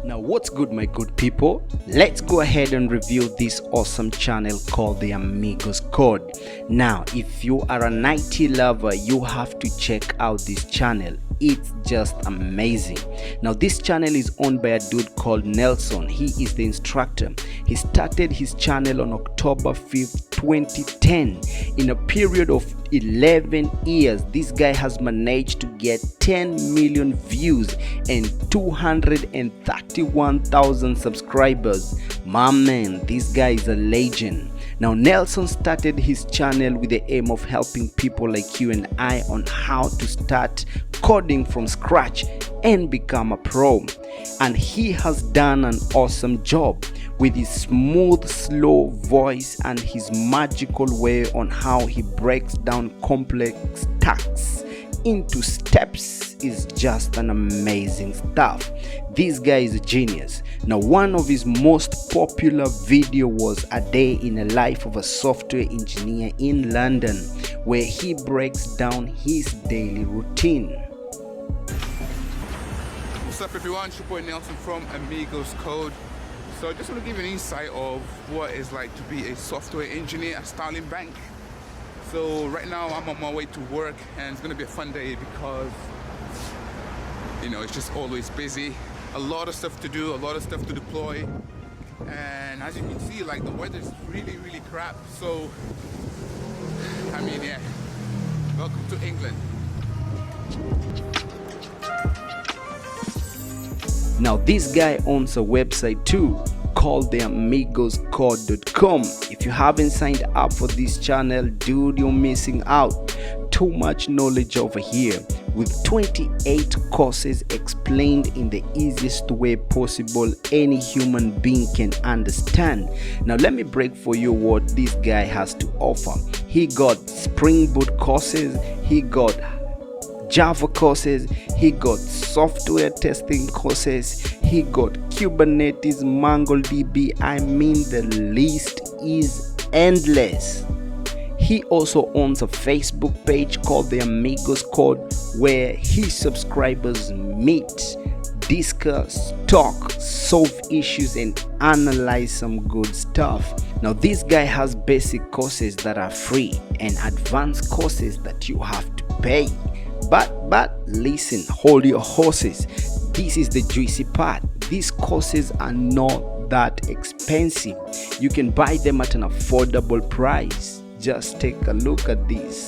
Now what's good, my good people? Let's go ahead and review this awesome channel called the Amigoscode. Now if you are an IT lover, you have to check out this channel. It's just amazing. Now this channel is owned by a dude called Nelson. He is the instructor. He started his channel on October 5th 2010. In a period of 11 years, this guy has managed to get 10 million views and 231,000 subscribers. My man, this guy is a legend. Now Nelson started his channel with the aim of helping people like you and I on how to start coding from scratch and become a pro. And he has done an awesome job with his smooth, slow voice and his magical way on how he breaks down complex tasks into steps is just an amazing stuff. This guy is a genius. Now one of his most popular video was a day in the life of a software engineer in London, where he breaks down his daily routine. What's up everyone, it's your boy Nelson from Amigoscode. So I just want to give you an insight of what it's like to be a software engineer at Starling Bank. So right now I'm on my way to work and it's going to be a fun day because, you know, it's just always busy. A lot of stuff to do, a lot of stuff to deploy. And as you can see, like, the weather's really crap. So, I mean, yeah, welcome to England. Now this guy owns a website too called the Amigoscode.com. If you haven't signed up for this channel, dude, you're missing out. Too much knowledge over here, with 28 courses explained in the easiest way possible any human being can understand. Now let me break for you what this guy has to offer. He got springboot courses, he got Java courses, he got software testing courses, he got Kubernetes, MongoDB. I mean, the list is endless. He also owns a Facebook page called the Amigoscode, where his subscribers meet, discuss, talk, solve issues, and analyze some good stuff. Now this guy has basic courses that are free and advanced courses that you have to pay. But listen, hold your horses. This is the juicy part. These courses are not that expensive. You can buy them at an affordable price. Just take a look at this.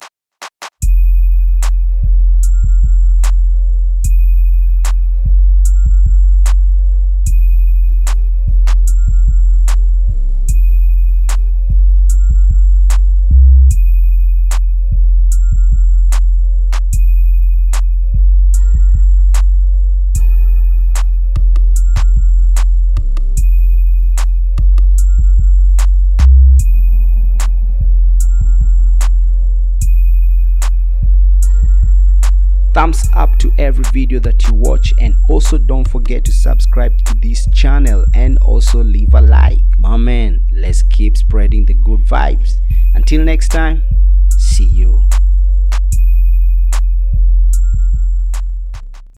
Thumbs up to every video that you watch, and also don't forget to subscribe to this channel and also leave a like. My man, let's keep spreading the good vibes. Until next time, see you.